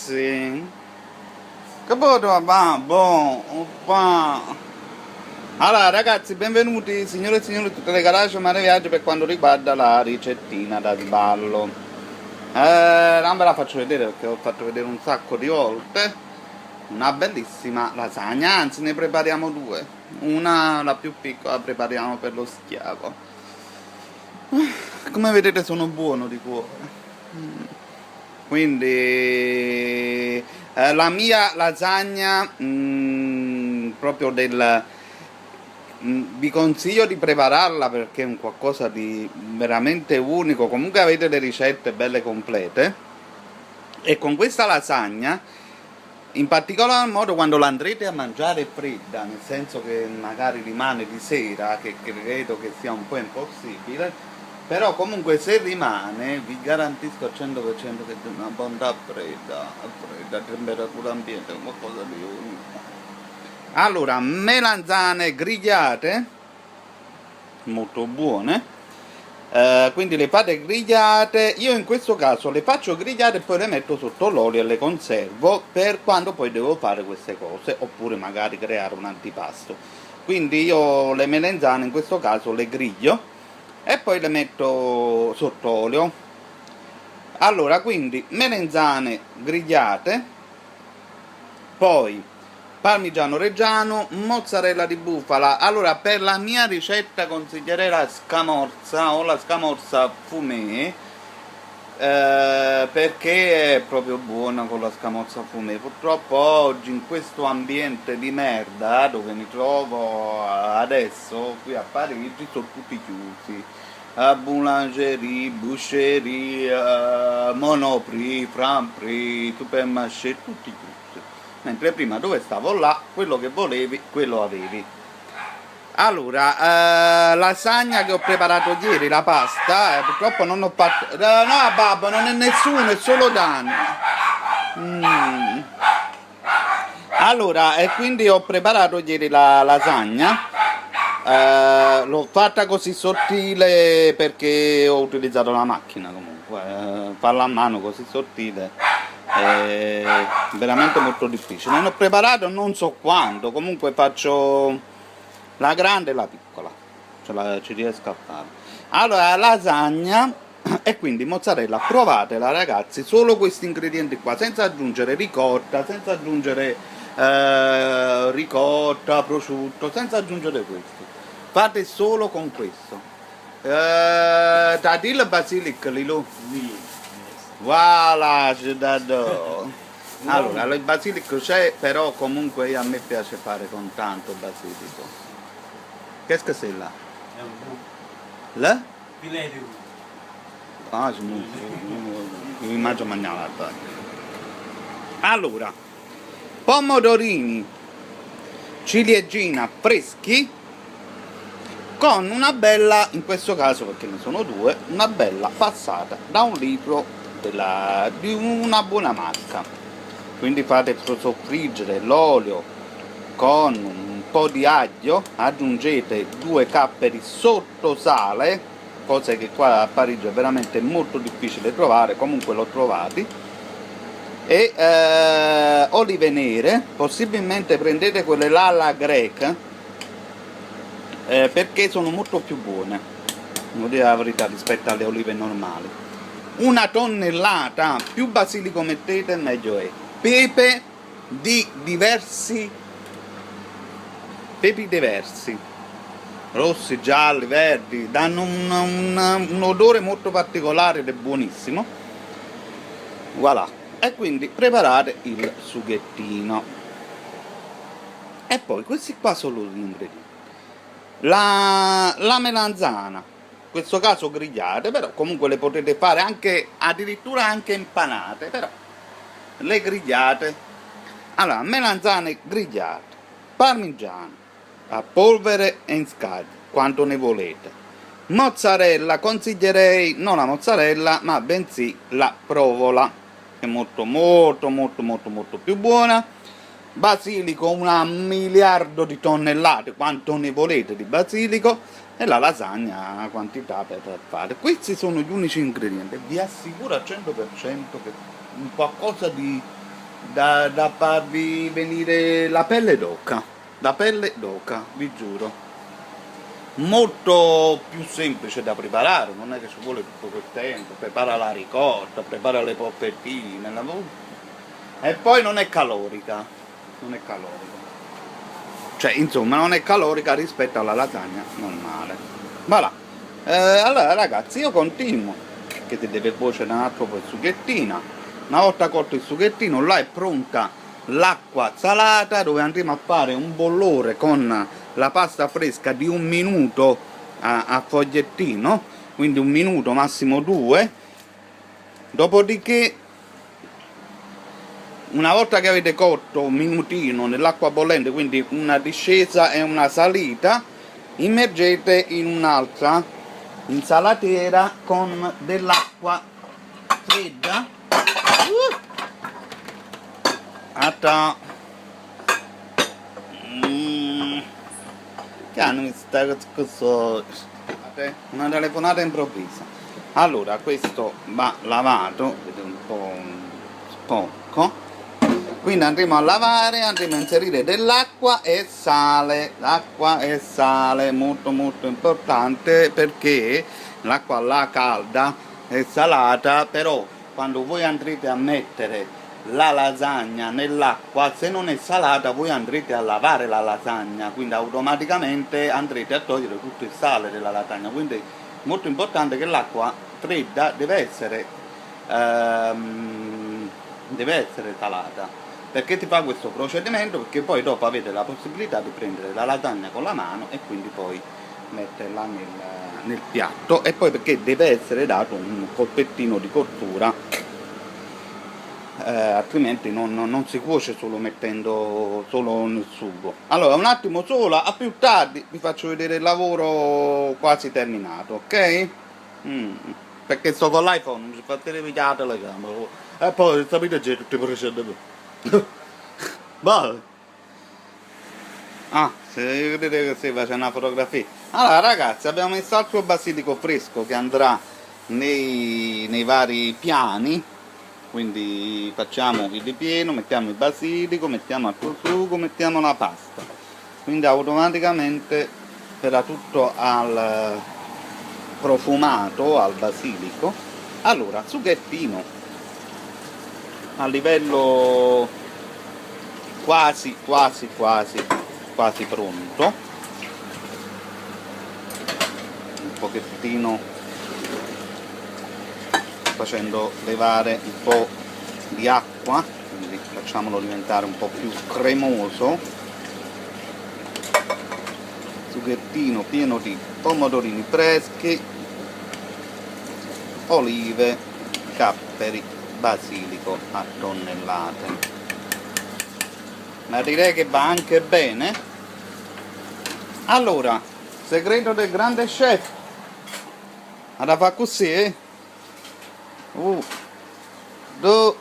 ragazzi, che buono, buon. Allora ragazzi, benvenuti signore e signori tutte le garage Mare Viaggio per quanto riguarda la ricettina da sballo. Non ve la faccio vedere perché ho fatto vedere un sacco di volte. Una bellissima lasagna, anzi ne prepariamo due. Una, la più piccola, prepariamo per lo schiavo. Come vedete sono buono di cuore. Quindi la mia lasagna proprio vi consiglio di prepararla perché è un qualcosa di veramente unico. Comunque avete le ricette belle complete e con questa lasagna, in particolar modo quando l'andrete a mangiare fredda, nel senso che magari rimane di sera, che credo che sia un po' impossibile, però comunque se rimane vi garantisco al 100% che è una bontà fredda, a temperatura ambiente, qualcosa di unico. Allora, melanzane grigliate, molto buone, quindi le fate grigliate. Io in questo caso le faccio grigliate e poi le metto sotto l'olio e le conservo per quando poi devo fare queste cose, oppure magari creare un antipasto. Quindi io le melanzane in questo caso le griglio e poi le metto sotto olio. Allora, quindi melanzane grigliate, poi parmigiano reggiano, mozzarella di bufala. Allora, per la mia ricetta consiglierei la scamorza o la scamorza fumé, perché è proprio buona con la scamorza fumé. Purtroppo oggi in questo ambiente di merda dove mi trovo adesso qui a Parigi sono tutti chiusi. Boulangerie, boucherie, Monoprix, Franprix, Supermarché, tutti chiusi. Mentre prima dove stavo là, quello che volevi, quello avevi. Allora, lasagna che ho preparato ieri, la pasta, purtroppo non ho fatto. No, babbo, non è nessuno, è solo Dani. Allora, e quindi ho preparato ieri la lasagna. L'ho fatta così sottile perché ho utilizzato la macchina comunque. Farla a mano così sottile è veramente molto difficile. Ne ho preparato non so quanto, comunque faccio la grande e la piccola, ci riesco a fare. Allora, lasagna e quindi mozzarella, provatela ragazzi, solo questi ingredienti qua, senza aggiungere ricotta, senza aggiungere ricotta, prosciutto, senza aggiungere questo. Fate solo con questo. T'as-tu le basilic, Lilo? Voilà, je t'adore. Allora, il basilico c'è, però comunque a me piace fare con tanto basilico. Qu'est-ce que c'est là? Le? Filet di uovo. Ah, mi mangio mangiare. Allora, pomodorini ciliegina freschi con una bella, in questo caso perché ne sono due, una bella passata da 1 litro di una buona marca. Quindi fate soffriggere l'olio con un po' di aglio, aggiungete 2 capperi sotto sale, cose che qua a Parigi è veramente molto difficile trovare, comunque l'ho trovati, e olive nere, possibilmente prendete quelle là alla greca, perché sono molto più buone, devo dire la verità, rispetto alle olive normali. 1 tonnellata, più basilico mettete meglio è. Pepe di pepi diversi, rossi, gialli, verdi, danno un odore molto particolare ed è buonissimo. Voilà, e quindi preparate il sughettino. E poi questi qua sono gli ingredienti. La melanzana, in questo caso grigliate, però comunque le potete fare anche addirittura anche impanate, però le grigliate. Allora, melanzane grigliate, parmigiano a polvere e in scaglie, quanto ne volete. Mozzarella, consiglierei non la mozzarella, ma bensì la provola, che è molto più buona. Basilico, 1 miliardo di tonnellate, quanto ne volete di basilico, e la lasagna a quantità per fare. Questi sono gli unici ingredienti, vi assicuro al 100% che qualcosa di da farvi venire la pelle d'oca, vi giuro. Molto più semplice da preparare, non è che ci vuole tutto quel tempo, prepara la ricotta, prepara le polpettine, e poi non è calorica, cioè insomma non è calorica rispetto alla lasagna normale. Voilà. Allora ragazzi, io continuo, che ti deve cuocere un altro po' il sughettino. Una volta cotto il sughettino, là è pronta l'acqua salata, dove andremo a fare un bollore con la pasta fresca di 1 minuto a fogliettino, quindi 1 minuto, massimo 2. Dopodiché, una volta che avete cotto un minutino nell'acqua bollente, quindi una discesa e una salita, immergete in un'altra insalatera con dell'acqua fredda. Che hanno questo, una telefonata improvvisa. Allora, questo va lavato, vedete un po' sporco, quindi andremo a lavare, andremo a inserire dell'acqua e sale. L'acqua e sale, molto molto importante, perché l'acqua là calda è salata, però quando voi andrete a mettere la lasagna nell'acqua, se non è salata voi andrete a lavare la lasagna, quindi automaticamente andrete a togliere tutto il sale della lasagna. Quindi è molto importante che l'acqua fredda deve essere salata. Perché ti fa questo procedimento? Perché poi dopo avete la possibilità di prendere la lasagna con la mano e quindi poi metterla nel piatto, e poi perché deve essere dato un colpettino di cottura, altrimenti non si cuoce solo mettendo solo nel sugo. Allora, un attimo solo, a più tardi vi faccio vedere il lavoro quasi terminato, ok? Perché sto con l'iPhone, non si fa vedere la telecamera e poi sapete già tutti i procedimenti. Vai. Se vedete che si faccia una fotografia. Allora ragazzi, abbiamo messo altro basilico fresco che andrà nei vari piani. Quindi facciamo il ripieno, mettiamo il basilico, mettiamo il prosciutto, mettiamo la pasta. Quindi automaticamente verrà tutto al profumato, al basilico. Allora, sughettino a livello quasi pronto. Un pochettino facendo levare un po' di acqua, quindi facciamolo diventare un po' più cremoso. Sughettino pieno di pomodorini freschi, olive, capperi, basilico a tonnellate. Ma direi che va anche bene. Allora, segreto del grande chef, ad fare così, 1, 2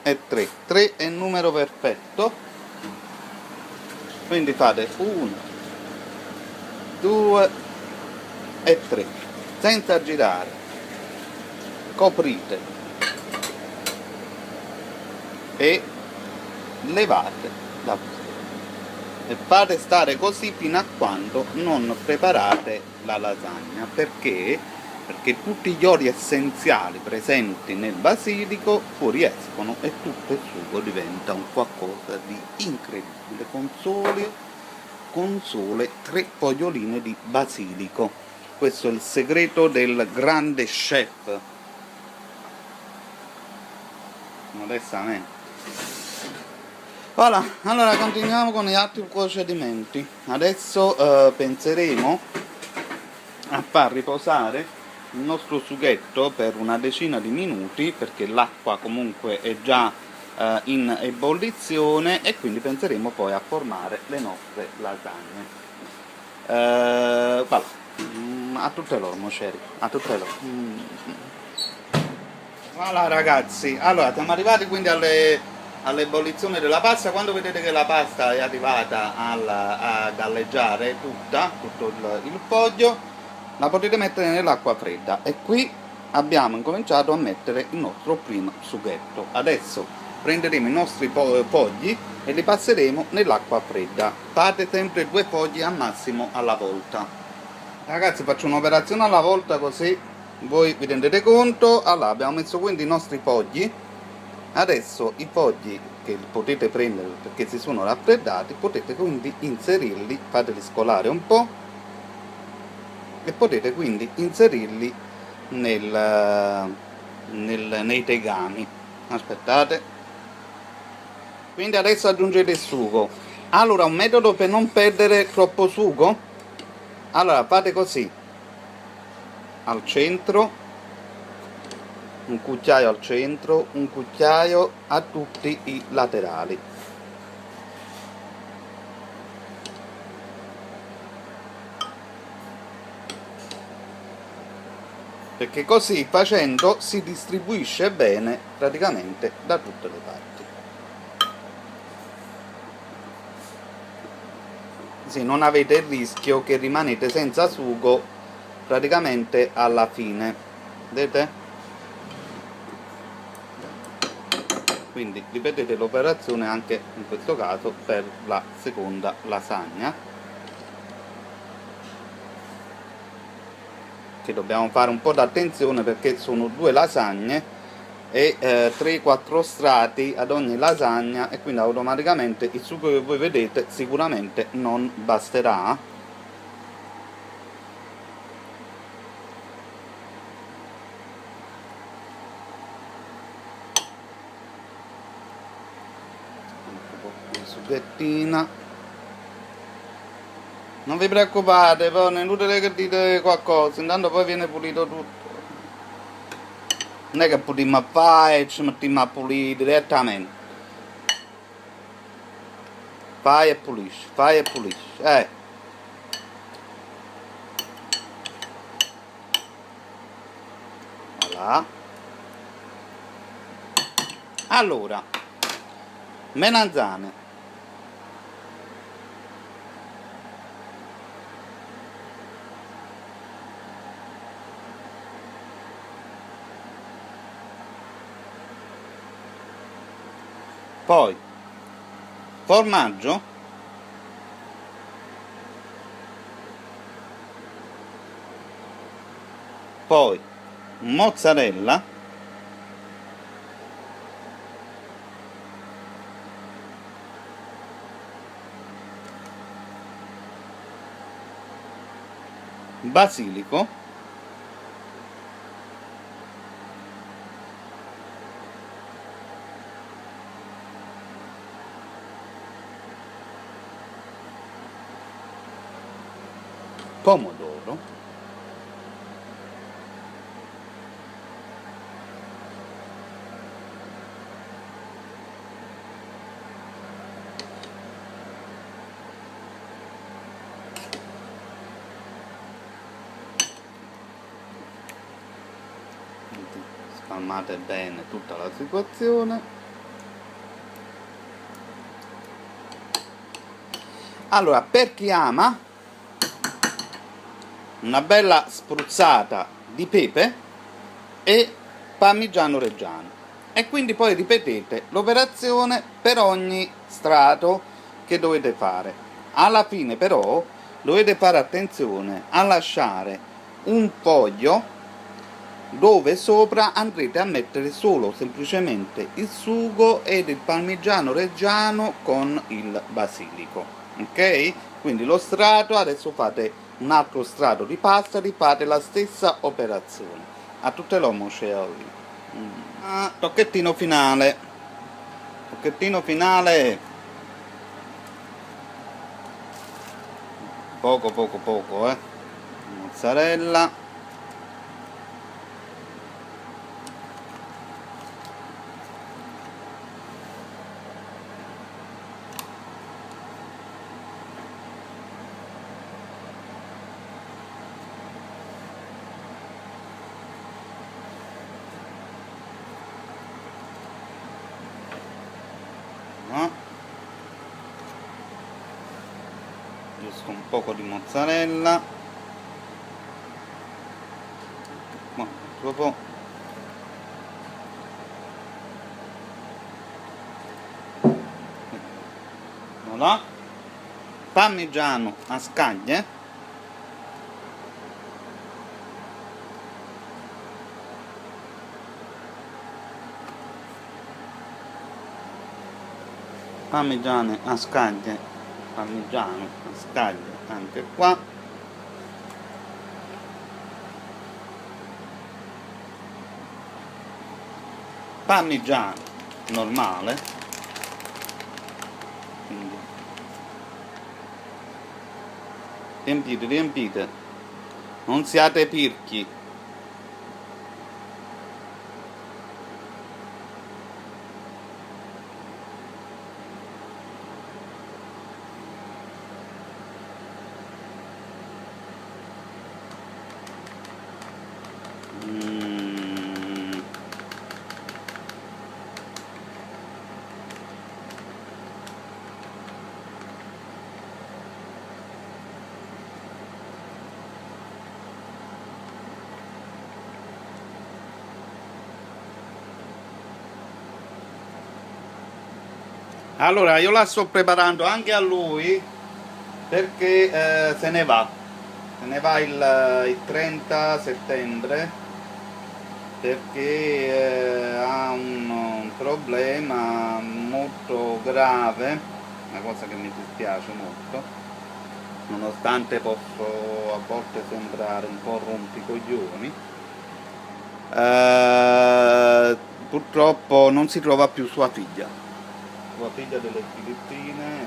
e 3. 3 è il numero perfetto, quindi fate 1, 2 e 3 senza girare, coprite e levate da e fate stare così fino a quando non preparate la lasagna. Perché tutti gli oli essenziali presenti nel basilico fuoriescono e tutto il sugo diventa un qualcosa di incredibile, con sole 3 foglioline di basilico. Questo è il segreto del grande chef, modestamente. Voilà, allora continuiamo con gli altri procedimenti. Adesso penseremo a far riposare il nostro sughetto per una decina di minuti, perché l'acqua comunque è già in ebollizione, e quindi penseremo poi a formare le nostre lasagne. Voilà. A tutte loro, moceri, a tutte loro. Voilà ragazzi, allora siamo arrivati quindi all'ebollizione della pasta. Quando vedete che la pasta è arrivata a galleggiare tutto il foglio, la potete mettere nell'acqua fredda, e qui abbiamo incominciato a mettere il nostro primo sughetto. Adesso prenderemo i nostri fogli e li passeremo nell'acqua fredda. Fate sempre 2 fogli al massimo alla volta. Ragazzi, faccio un'operazione alla volta così voi vi rendete conto. Allora, abbiamo messo quindi i nostri fogli. Adesso i fogli che potete prendere perché si sono raffreddati, potete quindi inserirli, fateli scolare un po' e potete quindi inserirli nei tegami. Aspettate. Quindi adesso aggiungete il sugo. Allora, un metodo per non perdere troppo sugo, allora fate così: al centro un cucchiaio, al centro un cucchiaio a tutti i laterali. Perché così facendo si distribuisce bene praticamente da tutte le parti. Sì, non avete il rischio che rimanete senza sugo praticamente alla fine. Vedete? Quindi ripetete l'operazione anche in questo caso per la seconda lasagna, che dobbiamo fare un po' d'attenzione perché sono 2 lasagne e 3-4 strati ad ogni lasagna, e quindi automaticamente il sugo che voi vedete sicuramente non basterà. Sughettina, non vi preoccupate, poi non è inutile che dite qualcosa, intanto poi viene pulito tutto. Non è che puliamo a fare e ci mettiamo a pulire direttamente. Fai e pulisci, fai e pulisci, voilà. Allora, melanzane, poi formaggio, poi mozzarella, basilico, pomodoro, spalmate bene tutta la situazione. Allora, per chi ama una bella spruzzata di pepe e parmigiano reggiano, e quindi poi ripetete l'operazione per ogni strato che dovete fare. Alla fine però dovete fare attenzione a lasciare un foglio dove sopra andrete a mettere solo semplicemente il sugo ed il parmigiano reggiano con il basilico, ok? Quindi lo strato, adesso fate un altro strato di pasta, rifate la stessa operazione a tutte le mosceoli. Tocchettino finale, poco, mozzarella, giusto un poco di mozzarella, dopo Voilà. Parmigiano a scaglie. Parmigiano a scaglie. Parmigiano a scaglie anche qua. Parmigiano normale, quindi riempite, riempite, non siate pirchi. Allora io la sto preparando anche a lui perché se ne va il 30 settembre perché ha un problema molto grave, una cosa che mi dispiace molto, nonostante posso a volte sembrare un po' rompicoglioni. Purtroppo non si trova più sua figlia delle Filippine,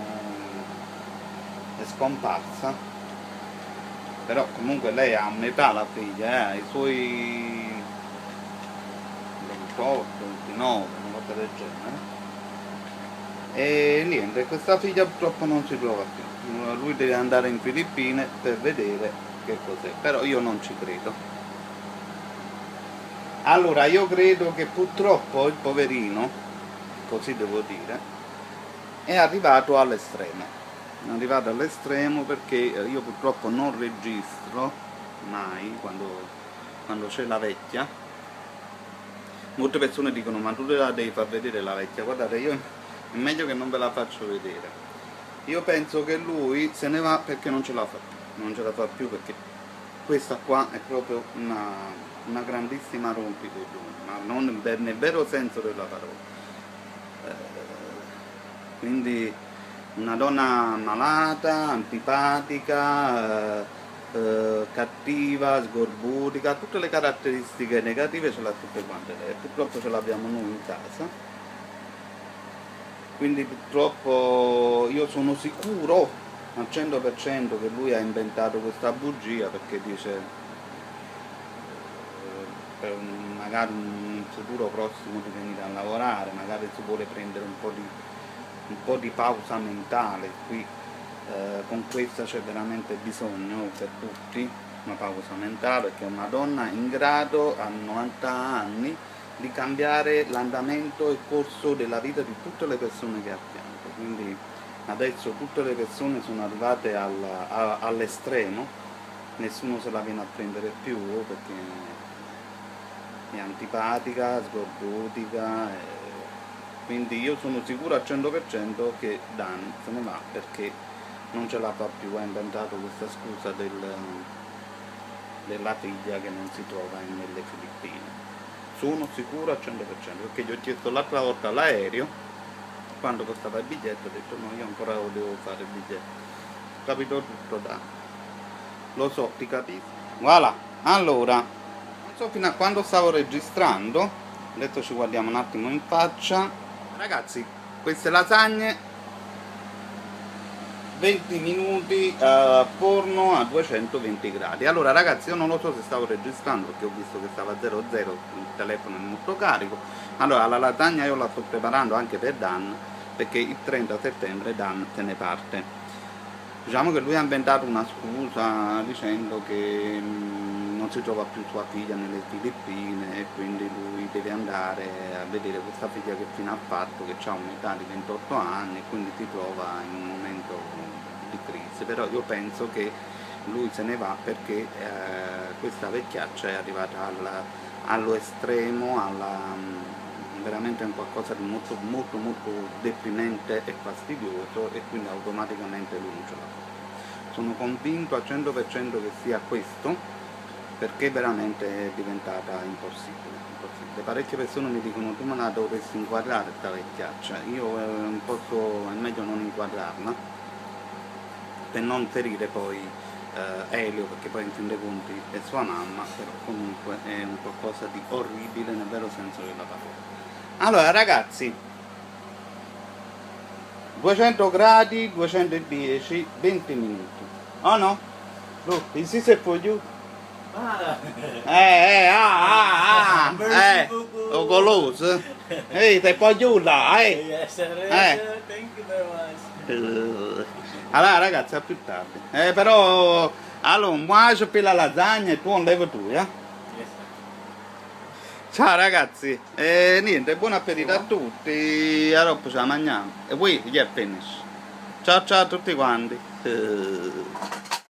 è scomparsa, però comunque lei ha un'età, la figlia, ha i suoi 28, 29, una cosa del genere, e niente, questa figlia purtroppo non si trova più, lui deve andare in Filippine per vedere che cos'è, però io non ci credo. Allora io credo che purtroppo il poverino, così devo dire, è arrivato all'estremo perché io purtroppo non registro mai quando c'è la vecchia. Molte persone dicono ma tu la devi far vedere la vecchia, guardate, io è meglio che non ve la faccio vedere. Io penso che lui se ne va perché non ce la fa più perché questa qua è proprio una grandissima rompicoglioni, ma non nel vero senso della parola. Quindi una donna malata, antipatica, cattiva, sgorbutica, tutte le caratteristiche negative ce l'ha tutte quante lei, purtroppo ce l'abbiamo noi in casa. Quindi purtroppo io sono sicuro al 100% che lui ha inventato questa bugia perché dice per magari un futuro prossimo di venire a lavorare, magari si vuole prendere un po' di pausa mentale, qui con questa c'è veramente bisogno per tutti, una pausa mentale, perché è una donna in grado a 90 anni di cambiare l'andamento e il corso della vita di tutte le persone che ha fianco, quindi adesso tutte le persone sono arrivate all'estremo, nessuno se la viene a prendere più perché è antipatica, sgorbutica, quindi io sono sicuro al 100% che Dan se ne va perché non ce la fa più, ha inventato questa scusa della figlia che non si trova nelle Filippine. Sono sicuro al 100% perché gli ho chiesto l'altra volta l'aereo, quando costava il biglietto, ho detto no, io ancora lo devo fare il biglietto. Capito tutto Dan. Lo so, ti capisco. Voilà, allora, non so fino a quando stavo registrando, adesso ci guardiamo un attimo in faccia. Ragazzi, queste lasagne 20 minuti forno a 220 gradi. Allora ragazzi, io non lo so se stavo registrando perché ho visto che stava 00, il telefono è molto carico. Allora la lasagna io la sto preparando anche per Dan perché il 30 settembre Dan se ne parte. Diciamo che lui ha inventato una scusa dicendo che non si trova più sua figlia nelle Filippine e quindi lui deve andare a vedere questa figlia che fino ha fatto, che ha un'età di 28 anni e quindi si trova in un momento di crisi. Però io penso che lui se ne va perché questa vecchiaccia è arrivata allo estremo, veramente un qualcosa di molto molto molto deprimente e fastidioso, e quindi automaticamente lui non ce la fa. Sono convinto al 100% che sia questo, perché veramente è diventata impossibile, impossibile. Parecchie persone mi dicono: tu me la dovresti inquadrare sta vecchiaccia. Io non posso, è meglio non inquadrarla per non ferire poi Elio, perché poi in fin dei conti è sua mamma, però comunque è un qualcosa di orribile nel vero senso della parola. Allora ragazzi, 200 gradi, 210, 20 minuti. Oh no? Look, is this it for you? Merci beaucoup. Ho goloso. Ehi, te puoi aiutare, Yes, sir. Thank you very much. Allora ragazzi, a più tardi. Però, allora, mangio per la lasagna e tu non levi tu, Yes, sir. Ciao ragazzi, niente, buon appetito a tutti, a dopo ce la mangiamo. E poi, yeah, finish. Ciao ciao a tutti quanti.